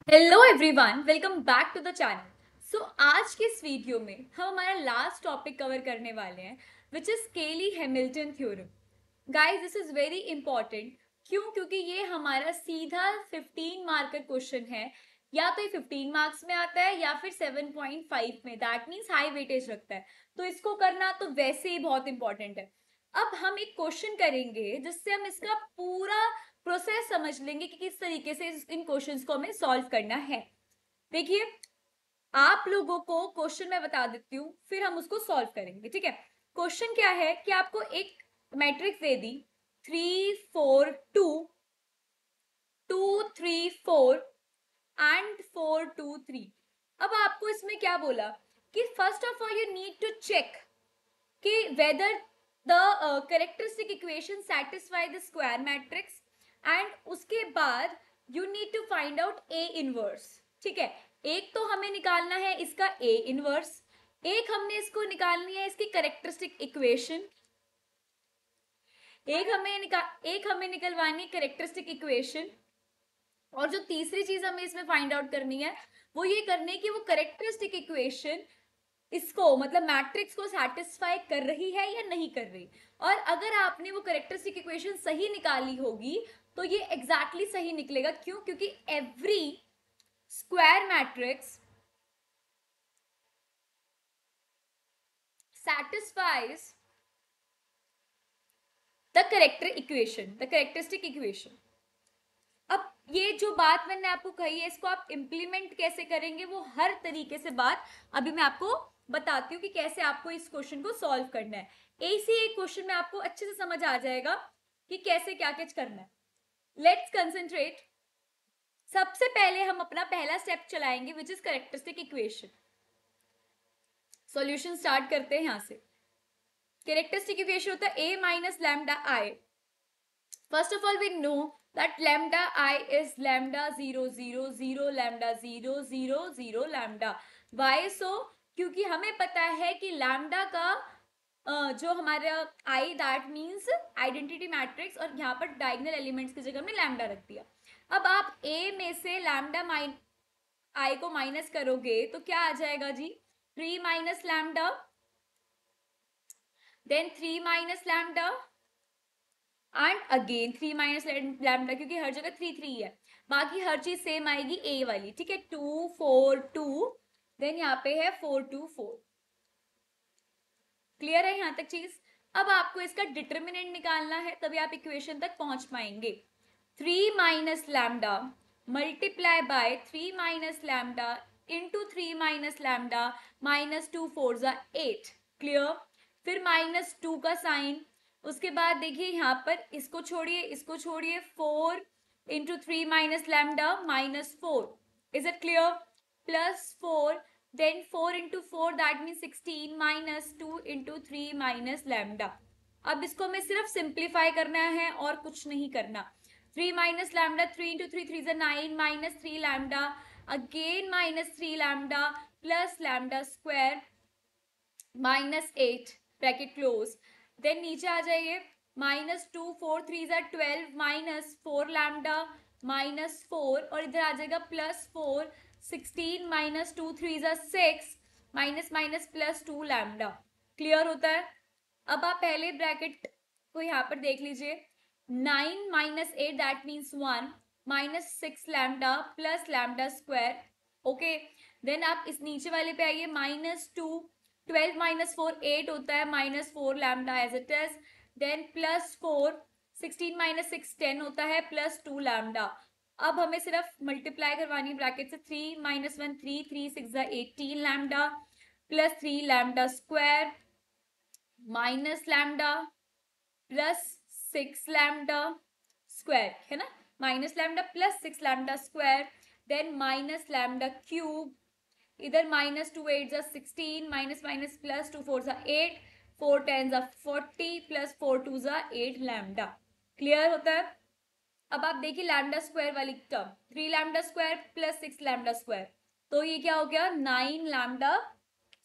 Hello everyone, welcome back to the channel. So आज के इस वीडियो में हम हमारा लास्ट टॉपिक कवर करने वाले हैं विच इज केली Hamilton theorem. Guys, this is very important. क्यों? क्योंकि ये हमारा सीधा 15 मार्क का क्वेश्चन है। या तो ये 15 मार्क्स में आता है या फिर 7.5 में। दैट मीन्स हाई वेटेज रखता है। तो इसको करना तो वैसे ही बहुत इंपॉर्टेंट है। अब हम एक क्वेश्चन करेंगे जिससे हम इसका पूरा प्रोसेस समझ लेंगे कि किस तरीके से इन क्वेश्चंस को हमें सॉल्व करना है। देखिए, आप लोगों को क्वेश्चन मैं बता देती हूँ, फिर हम उसको सॉल्व करेंगे। ठीक है? क्वेश्चन क्या है कि आपको एक मैट्रिक्स दे दी 3 4 2 2 3 4 एंड 4 2 3। अब आपको इसमें क्या बोला कि first of all you need to check कि whether the characteristic equation satisfy the square matrix and उसके बाद you need to find out A inverse। ठीक है, एक तो हमें निकालना है इसका A inverse, एक हमने इसको निकालनी है इसकी कैरेक्टरिस्टिक इक्वेशन, एक हमें निकलवानी है कैरेक्टरिस्टिक इक्वेशन, और जो तीसरी चीज हमें इसमें फाइंड आउट करनी है वो ये करनी है कि वो कैरेक्टरिस्टिक इक्वेशन इसको मतलब मैट्रिक्स को सेटिस्फाई कर रही है या नहीं कर रही। और अगर आपने वो कैरेक्टरिस्टिक इक्वेशन सही निकाली होगी तो ये एग्जैक्टली सही निकलेगा। क्यों? क्योंकि every square matrix satisfies the characteristic equation. अब ये जो बात मैंने आपको कही है इसको आप इंप्लीमेंट कैसे करेंगे वो हर तरीके से बात अभी मैं आपको बताती हूँ कि कैसे आपको इस क्वेश्चन को सॉल्व करना है। ऐसे एक क्वेश्चन में आपको अच्छे से समझ आ जाएगा कि कैसे क्या क्या करना है। Let's concentrate. सबसे पहले हम अपना पहला स्टेप चलाएंगे which is characteristic equation. Solution start करते हैं यहां से। कैरेक्टरिस्टिक इक्वेशन होता है a minus lambda I. First of all, we know that lambda I is lambda 0 0 0 lambda 0 0 0 lambda. Why so? क्योंकि हमें पता है कि लैम्डा का जो हमारा आई दैट मीन्स आइडेंटिटी मैट्रिक्स, और यहाँ पर डायगोनल एलिमेंट्स की जगह हमने लैम्डा रख दिया। अब आप ए में से लैम्डा आई को माइनस करोगे तो क्या आ जाएगा जी? 3 minus lambda, then 3 minus lambda and again 3 minus lambda, क्योंकि हर जगह 3 3 है। बाकी हर चीज सेम आएगी ए वाली। ठीक है, 2 4 2, देन यहाँ पे है 4 2 4। क्लियर है यहाँ तक चीज? अब आपको इसका डिटर्मिनेंट निकालना है तभी आप इक्वेशन तक पहुंच पाएंगे। 3 minus lambda multiply by 3 minus lambda into 3 minus lambda minus 2 4 8। Clear? फिर माइनस 2 का साइन, उसके बाद देखिए यहाँ पर इसको छोड़िए 4 into 3 minus lambda minus 4। Is it clear? Plus 4, then 4 into 4 that means 16 minus 2 into 3 minus lambda। अब इसको हमें सिर्फ सिंप्लीफाई करना है और कुछ नहीं करना। 3 minus lambda, 3 into 3 3 is 9 minus 3 lambda, again minus 3 lambda plus lambda square minus 8 bracket close. Then नीचे आ जाइए, माइनस 2 4 3 12 माइनस 4 लैम्डा माइनस 4, और इधर आ जाएगा plus 4 16 minus 2 3 6 minus minus plus 2 lambda. Clear होता है? अब आप पहले ब्रैकेट को यहाँ पर देख लीजिए, 9 minus 8 that means 1 minus 6 lambda plus lambda square. Okay, then आप इस नीचे वाले पे आइए, माइनस 2 12 माइनस 4 8 होता है, minus 4 lambda as it is, then plus 4 16 minus 6 10 होता है, प्लस 2 लैम्डा। अब हमें सिर्फ मल्टीप्लाई करवानी ब्रैकेट से, 3 minus 1 3 3 6 18 lambda plus 3 lambda square minus lambda plus 6 lambda square, है ना? Minus lambda plus 6 lambda square, then minus lambda cube, इधर माइनस 2 8 16 माइनस माइनस प्लस 2 4 8 4 10 40 प्लस 4 2 8 लैम्डा। क्लियर होता है? अब आप देखिए लैम्डा स्क्वायर वाली term, 3 lambda square plus 6 lambda square, तो ये क्या हो गया? 9 लैम्डा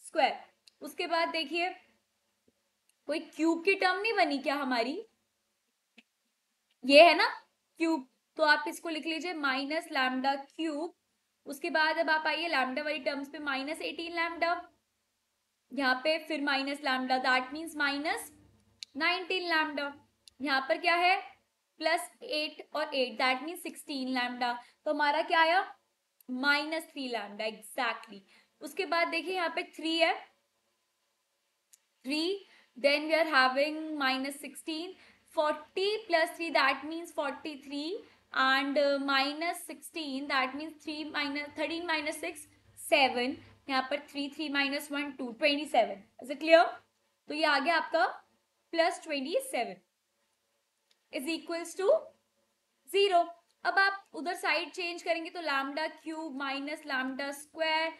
स्क्वायर। उसके बाद देखिए कोई क्यूब की टर्म नहीं बनी क्या हमारी? ये है ना क्यूब, तो आप इसको लिख लीजिए माइनस लैम्डा क्यूब उसके बाद अब आप आइए लैम्डा वाली टर्म्स पे, -18 लैम्डा, यहाँ पे फिर minus lambda, that means -19 lambda. यहाँ पर क्या है, +8 और 8, दैट मीन्स 16 लैम्डा। तो हमारा क्या आया, -3 लैम्डा एग्जैक्टली। उसके बाद देखिए यहाँ पे 3 है, 3, then we are having -16, 40 plus 3 that means 43, and -16 that means 3 minus 13 minus 6 7, यहाँ पर 3 3 minus 1 2, 27। Is it clear? तो ये आ गया आपका +27 इज इक्वल्स टू 0। अब आप उधर साइड चेंज करेंगे तो lambda cube minus lambda square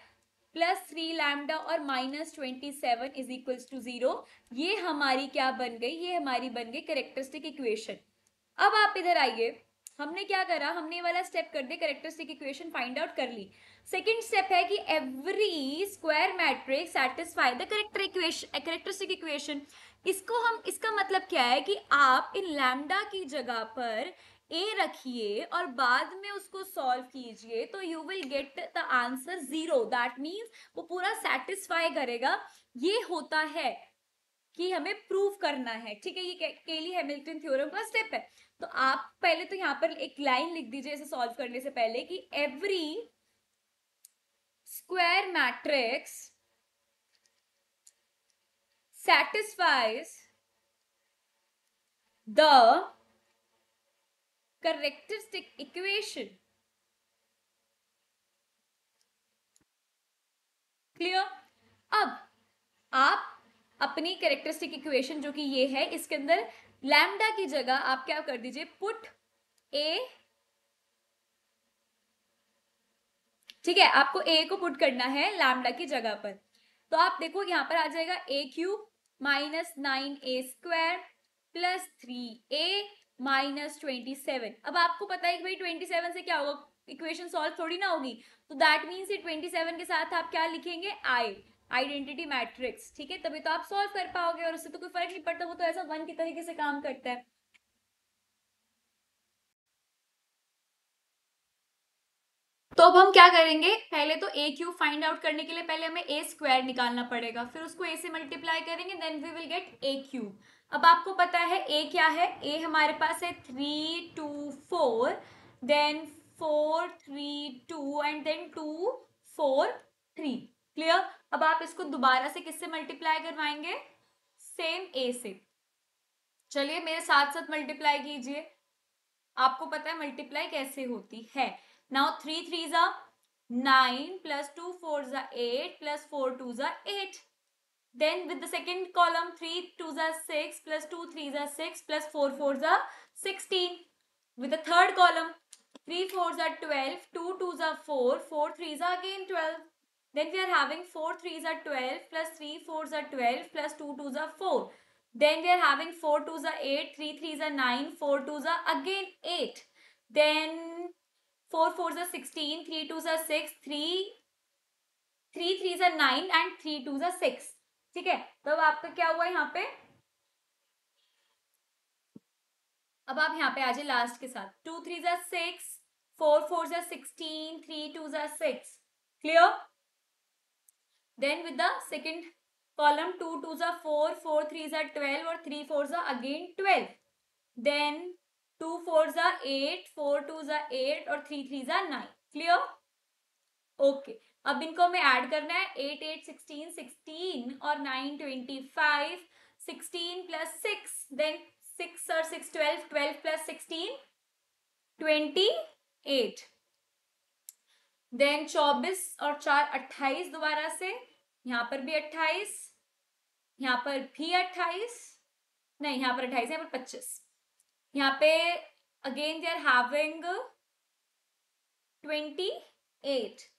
+3 lambda और -27 इज इक्वल्स टू 0। ये हमारी क्या बन गई, ये हमारी बन गई कैरेक्टरिस्टिक इक्वेशन। अब आप इधर आइए, हमने क्या करा, हमने वाला स्टेप कर दिया, कैरेक्टरिस्टिक इक्वेशन फाइंड आउट कर ली। सेकंड स्टेप है कि every square matrix satisfy the characteristic equation. इसको हम, इसका मतलब क्या है कि आप इन लैम्डा की जगह पर ए रखिए और बाद में उसको सॉल्व कीजिए तो you will get the answer 0। That means वो पूरा सेटिस्फाई करेगा। ये होता है कि हमें प्रूव करना है, ठीक है। ये केली हैमिल्टन थ्योरम का स्टेप है। तो आप पहले तो यहाँ पर एक लाइन लिख दीजिए इसे सॉल्व करने से पहले कि every square matrix satisfies the characteristic equation। Clear? अब आप अपनी कैरेक्टरिस्टिक इक्वेशन जो कि ये है, इसके अंदर लैम्डा की जगह आप क्या कर दीजिए, पुट ए, ठीक है, आपको ए को पुट करना है लैम्डा की जगह पर। तो आप देखो यहाँ पर आ जाएगा ए क्यूब -9a² +3a -27। अब आपको पता है कि भाई 27 से क्या होगा, इक्वेशन सॉल्व थोड़ी ना होगी। तो दैट मीन्स 27 के साथ आप क्या लिखेंगे, आई, आइडेंटिटी मैट्रिक्स, ठीक है। तभी तो आप सॉल्व कर पाओगे, और उससे तो कोई फर्क नहीं पड़ता, वो तो ऐसा 1 की तरीके से काम करता है। तो अब हम क्या करेंगे, पहले तो ए क्यूब फाइंड आउट करने के लिए पहले हमें ए स्क्वायर निकालना पड़ेगा, फिर उसको ए से मल्टीप्लाई करेंगे, then we will get A cube. अब आपको पता है ए क्या है, ए हमारे पास है 3 2 4, देन 4 3 2 एंड देन 2 4 3। क्लियर? अब आप इसको दोबारा से किससे मल्टीप्लाई करवाएंगे, सेम ए से। चलिए मेरे साथ साथ मल्टीप्लाई कीजिए, आपको पता है मल्टीप्लाई कैसे होती है। नाउ 3 3 जा 9 plus 2 4 जा 8 plus 4 2 जा 8। Then with the second column 3 2 जा 6 plus 2 3 जा 6 plus 4 4 जा 16। With the third column 3 4 जा 12, 2 2 जा 4, 4 3 जा again 12। Then we are having 4 3 जा 12 plus 3 4 जा 12 plus 2 2 जा 4। Then we are having 4 2 जा 8, 3 3 जा 9, 4 2 जा again 8। Then 4 4 जा 16, 3 2 जा 6, 3 3 जा 9 एंड 3 2 जा 6। ठीक है, तो अब आपका क्या हुआ यहाँ पे, अब आप यहाँ पे आ जाए लास्ट के साथ, 2 3 जा 6, 4 4 जा 16, 3 2 जा 6। Clear? Then with the second column 2 2 जा 4, 4 3 जा 12 और 3 4 जा अगेन 12। देन 2 4 जा 8, 4 2 जा 8 और 3 3 जा 9। क्लियर? ओके, अब इनको हमें ऐड करना है, 8 8 16, 16 और 9 25, 16 प्लस 6, देन 6 और 6 12, 12 प्लस 16 28, देन 24 और 4 28, दोबारा से यहाँ पर भी 28, यहाँ पर भी 28, नहीं यहाँ पर 28, यहाँ पर 25, यहाँ पे again they are having 28,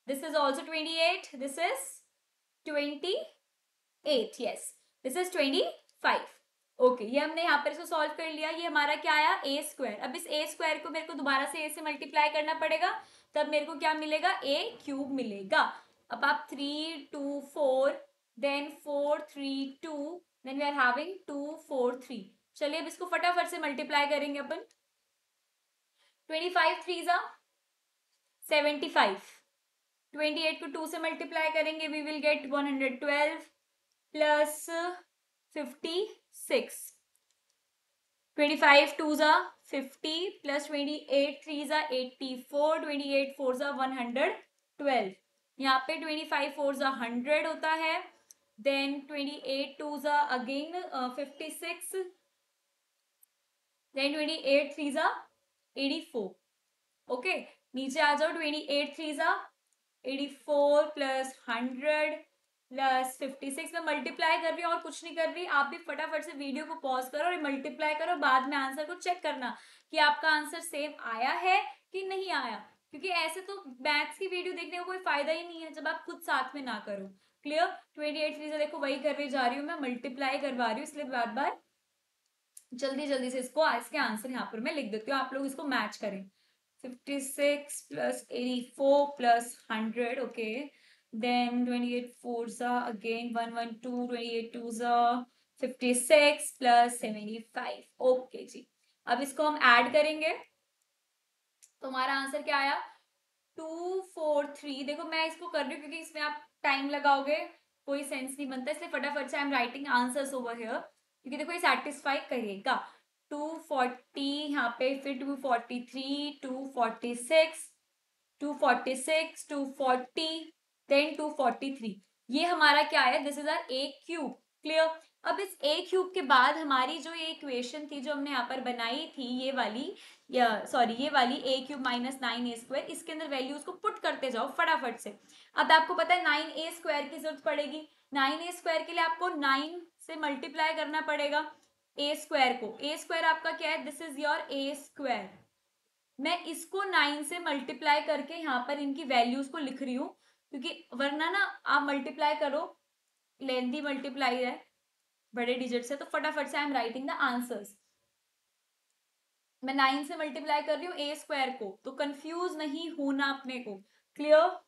this is also 28, this is 28, yes, this is 25। Okay, ये हमने यहाँ पर इसको सॉल्व कर लिया। ये हमारा क्या आया, ए स्क्वायर। अब इस ए स्क्वायर को मेरे को दोबारा से ए से मल्टीप्लाई करना पड़ेगा, तब मेरे को क्या मिलेगा, ए क्यूब मिलेगा। अब आप 3 2 4, then 4 3 2, then we are having 2 4 3। चलिए अब इसको फटाफट से मल्टीप्लाई करेंगे अपन। 25 3 जा 75। 28 को 2 से मल्टीप्लाई करेंगे, वी विल गेट 112 प्लस 56। 25 2 जा 50 प्लस 28 3 जा 84, 28 4 जा 112। यहाँ पे 25 4 जा 100 होता है, देन 28 2 जा अगेन 56, देन 28 3 जा 84। ओके, नीचे आ जाओ, 28 3 जा 84 प्लस 100 प्लस 56 में मल्टीप्लाई कर रही हूँ और कुछ नहीं कर रही। आप भी फटाफट से वीडियो को पॉज करो और मल्टीप्लाई करो, बाद में आंसर को चेक करना कि आपका आंसर सेम आया है कि नहीं आया, क्योंकि ऐसे तो मैथ्स की वीडियो देखने का कोई फायदा ही नहीं है जब आप खुद साथ में ना करो। क्लियर? 28 3 से देखो वही करने जा रही हूँ मैं, मल्टीप्लाई करवा रही हूँ, इसलिए बार बार जल्दी जल्दी से इसके आंसर यहाँ पर मैं लिख देती हूँ, आप लोग इसको मैच करें। 56 plus 84 plus 100, okay. Then 28 4s are again 112, 28 2s are 56 plus 75. Okay जी, अब इसको हम ऐड करेंगे तो हमारा आंसर क्या आया? 243। देखो मैं इसको कर रही हूँ क्योंकि इसमें आप टाइम लगाओगे कोई सेंस नहीं बनता, इसलिए फटाफट से I am writing answers over here, क्योंकि देखो ये सेटिस्फाई करेगा। 240 यहाँ पे, फिर 243, 246, 246, 240, देन 243। ये हमारा क्या है? This is our A cube. Clear? अब इस ए क्यूब के बाद हमारी जो ये इक्वेशन थी जो हमने यहाँ पर बनाई थी, ये वाली, या सॉरी ये वाली ए क्यूब माइनस 9a², इसके अंदर वैल्यूज को पुट करते जाओ फटाफट से। अब आपको पता है 9a² की जरूरत पड़ेगी। 9a² के लिए आपको 9 से मल्टीप्लाई करना पड़ेगा a² को। a² आपका क्या है? This is your a²। मैं इसको 9 से मल्टीप्लाई करके यहाँ पर इनकी वैल्यूज को लिख रही हूँ, क्योंकि वरना ना आप मल्टीप्लाई करो, लेंथी मल्टीप्लाई है बड़े डिजिट से, तो फटाफट से I am writing the answers. मैं 9 से मल्टीप्लाई कर रही हूँ a² को, तो कंफ्यूज नहीं होना अपने को। क्लियर?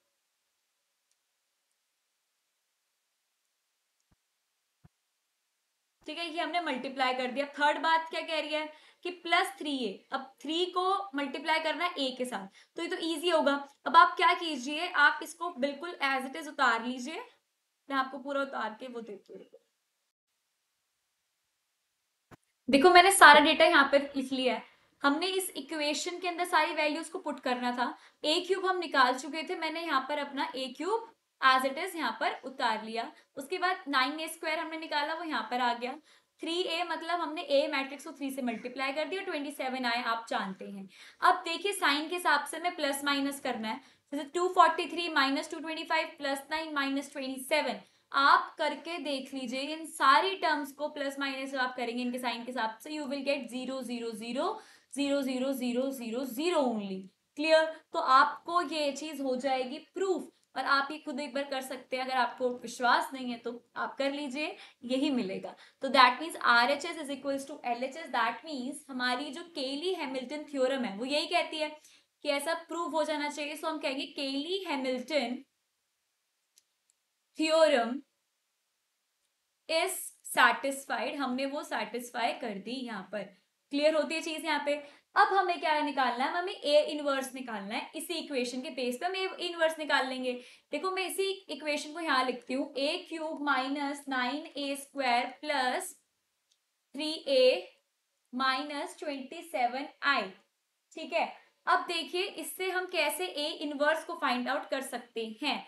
ठीक है, ये हमने मल्टीप्लाई कर दिया। थर्ड बात क्या कह रही है कि +3a। अब 3 को मल्टीप्लाई करना है a के साथ, तो ये तो इजी होगा। अब आप क्या कीजिए, आप इसको बिल्कुल एज इट इज उतार लीजिए। मैं आपको पूरा उतार के वो देती हूँ। देखो मैंने सारा डेटा यहाँ पर लिख लिया है। हमने इस इक्वेशन के अंदर सारी वैल्यूज को पुट करना था। ए क्यूब हम निकाल चुके थे, मैंने यहाँ पर अपना ए क्यूब एज इट इज यहाँ पर उतार लिया। उसके बाद 9a² हमने निकाला, वो यहाँ पर आ गया। 3a मतलब हमने ए मैट्रिक्स को 3 से मल्टीप्लाई कर दिया, 27 आए, आप जानते हैं। अब देखिए साइन के हिसाब से मैं प्लस माइनस करना है, जैसे 243 माइनस 225 प्लस 9 माइनस 27। आप करके देख लीजिए इन सारी टर्म्स को प्लस माइनस आप करेंगे इनके साइन के हिसाब से, you will get 0 0 0 0 0 0 0 0 only. Clear? तो आपको ये चीज हो जाएगी प्रूफ, और आप ये खुद एक बार कर सकते हैं। अगर आपको विश्वास नहीं है तो आप कर लीजिए, यही मिलेगा। तो that means RHS is equals to LHS। That means हमारी जो केली हैमिल्टन थ्योरम है वो यही कहती है कि ऐसा प्रूव हो जाना चाहिए। सो हम कहेंगे केली हैमिल्टन थ्योरम इज सैटिस्फाइड। हमने वो सेटिस्फाई कर दी यहाँ पर। क्लियर होती है चीज यहाँ पे? अब हमें क्या निकालना है? हमें ए इनवर्स निकालना है। इसी इक्वेशन के बेस पे हम ए इनवर्स निकाल लेंगे। देखो मैं इसी इक्वेशन को यहाँ लिखती हूँ, a cube minus 9a² plus 3a minus 27i। ठीक है, अब देखिए इससे हम कैसे ए इनवर्स को फाइंड आउट कर सकते हैं।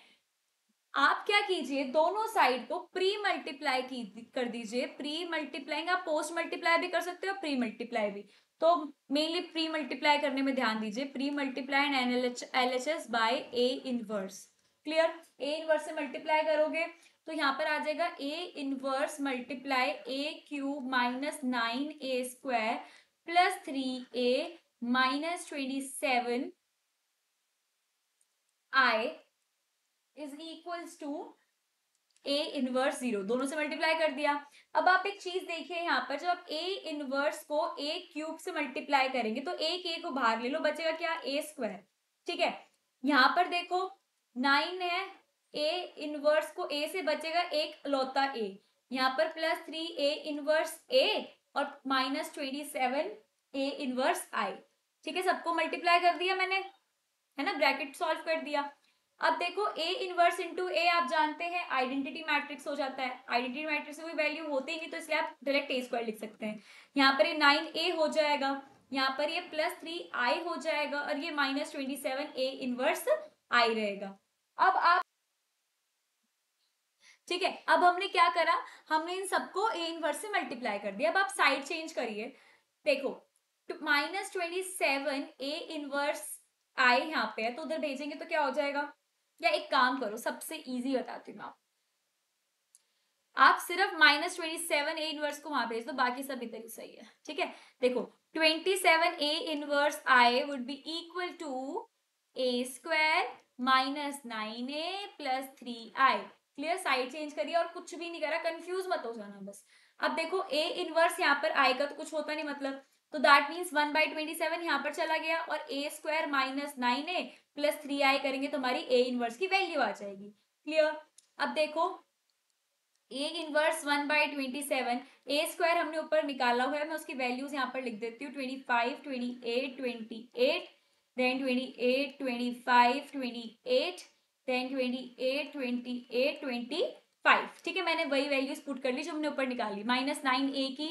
आप क्या कीजिए, दोनों साइड को प्री मल्टीप्लाई कर दीजिए। प्री मल्टीप्लाइंग आप पोस्ट मल्टीप्लाई भी कर सकते हो, प्री मल्टीप्लाई भी। तो मेनली प्री मल्टीप्लाई करने में ध्यान दीजिए। Premultiply and LHS by A inverse. Clear? A inverse से मल्टीप्लाई करोगे तो यहाँ पर आ जाएगा A inverse multiply A cube minus 9a² plus 3a minus 27i is equals to A inverse 0। दोनों से मल्टीप्लाई कर दिया। अब आप एक चीज देखिए यहाँ पर, जब आप ए इनवर्स को ए क्यूब से मल्टीप्लाई करेंगे तो एक ए को बाहर ले लो, बचेगा क्या? a²। ठीक है, यहाँ पर देखो 9 है, ए इनवर्स को ए से बचेगा एक लौता ए, यहाँ पर प्लस 3a इनवर्स ए और माइनस 27 ए इनवर्स आई। ठीक है, सबको मल्टीप्लाई कर दिया मैंने। है ना, ब्रैकेट सॉल्व कर दिया। अब देखो A इनवर्स इंटू A आप जानते हैं आइडेंटिटी मैट्रिक्स हो जाता है, आइडेंटिटी मैट्रिक्स में कोई वैल्यू होती ही नहीं तो इसलिए आप डायरेक्ट A स्क्वायर लिख सकते हैं। यहाँ पर ये 9A हो जाएगा, यहाँ पर ये +3I हो जाएगा और ये -27A इनवर्स I रहेगा। अब आप ठीक है, अब हमने क्या करा, हमने इन सबको A इनवर्स से मल्टीप्लाई कर दिया। अब आप साइड चेंज करिए, देखो -27A इनवर्स I यहाँ पे है तो उधर भेजेंगे तो क्या हो जाएगा, या एक काम करो सबसे इजी बताती हूँ आप सिर्फ -27A इनवर्स को वहां भेज दो, बाकी सब इधर ही सही है। ठीक है, देखो 27A inverse I would be equal to A square -9A + 3I। Clear, side change करिए और कुछ भी नहीं करा, कंफ्यूज मत हो जाना बस। अब देखो A इनवर्स यहाँ पर I का तो कुछ होता नहीं मतलब, तो दैट मीन्स 1/27 यहाँ पर चला गया और A स्क्वायर -9A + 3I करेंगे तो हमारी A इनवर्स की वैल्यू आ जाएगी। क्लियर, अब देखो A इनवर्स 1/27, A स्क्वायर हमने ऊपर निकाला हुआ है, मैं उसकी वैल्यूज यहाँ पर लिख देती हूँ 25, 28, 28, then 28, 25, 28, then 28, 28, 25। ठीक है, मैंने वही वैल्यूज पुट कर ली जो हमने ऊपर निकाली। -9A की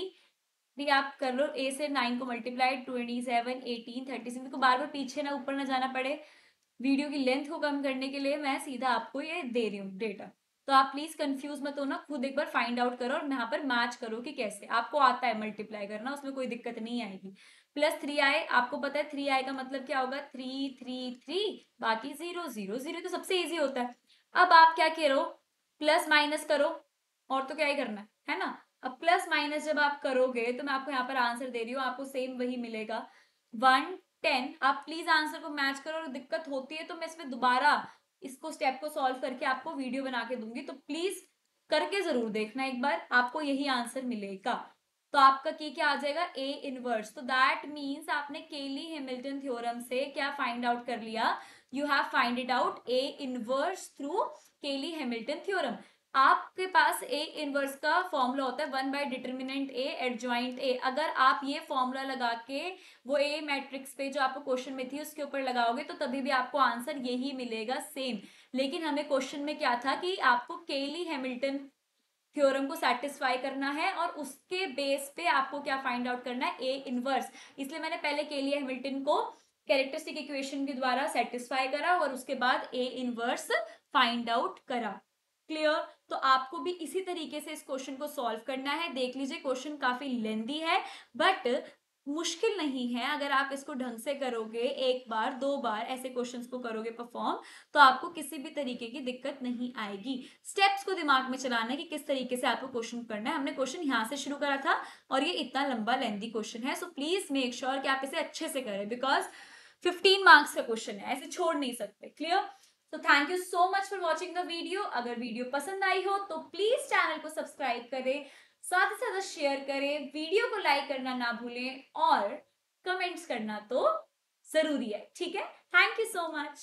भी आप कर लो, A से 9 को मल्टीप्लाई 27, 18, 36 को बार बार पीछे ना ऊपर ना जाना पड़े, वीडियो की लेंथ को कम करने के लिए मैं सीधा आपको ये दे रही हूँ डेटा। तो आप प्लीज कंफ्यूज मत हो ना, खुद एक बार फाइंड आउट करो और यहाँ पर मैच करो कि कैसे आपको आता है मल्टीप्लाई करना, उसमें कोई दिक्कत नहीं आएगी। +3i आपको पता है 3i का मतलब क्या होगा, 3 3 3 बाकी 0 0 0, तो सबसे इजी होता है। अब आप क्या करो, प्लस माइनस करो, और तो क्या ही करना है ना। अब प्लस माइनस जब आप करोगे तो मैं आपको यहाँ पर आंसर दे रही हूँ, आपको सेम वही मिलेगा 110। आप प्लीज आंसर को मैच करो, और दिक्कत होती है तो मैं इसमें दोबारा इसको स्टेप को सॉल्व करके आपको वीडियो बना के दूंगी, तो प्लीज करके जरूर देखना एक बार, आपको यही आंसर मिलेगा। तो आपका की क्या आ जाएगा, A इनवर्स। तो दैट मीन्स आपने केली हैमिल्टन थ्योरम से क्या फाइंड आउट कर लिया, you have find it out A inverse through केली हैमिल्टन थ्योरम। आपके पास A इनवर्स का फॉर्मूला होता है 1/डिटर्मिनेंट A एडजॉइंट A। अगर आप ये फॉर्मूला लगा के वो A मैट्रिक्स पे जो आपको क्वेश्चन में थी उसके ऊपर लगाओगे तो तभी भी आपको आंसर यही मिलेगा सेम। लेकिन हमें क्वेश्चन में क्या था कि आपको केली हैमिल्टन थ्योरम को सेटिस्फाई करना है और उसके बेस पे आपको क्या फाइंड आउट करना है, A इनवर्स। इसलिए मैंने पहले केली हैमिल्टन को कैरेक्टरिस्टिक इक्वेशन के द्वारा सेटिस्फाई करा और उसके बाद A इनवर्स फाइंड आउट करा। क्लियर, तो आपको भी इसी तरीके से इस क्वेश्चन को सॉल्व करना है। देख लीजिए क्वेश्चन काफी लेंथी है बट मुश्किल नहीं है, अगर आप इसको ढंग से करोगे, एक बार दो बार ऐसे क्वेश्चंस को करोगे परफॉर्म, तो आपको किसी भी तरीके की दिक्कत नहीं आएगी। स्टेप्स को दिमाग में चलाना है कि किस तरीके से आपको क्वेश्चन करना है। हमने क्वेश्चन यहाँ से शुरू करा था और ये इतना लंबा लेंथी क्वेश्चन है, सो प्लीज मेक श्योर कि आप इसे अच्छे से करें बिकॉज 15 मार्क्स का क्वेश्चन है, ऐसे छोड़ नहीं सकते। क्लियर, तो thank you so much for watching the video. अगर वीडियो पसंद आई हो तो प्लीज चैनल को सब्सक्राइब करें, साथ ही साथ शेयर करें, वीडियो को लाइक करना ना भूलें और कमेंट्स करना तो जरूरी है। ठीक है, थैंक यू सो मच।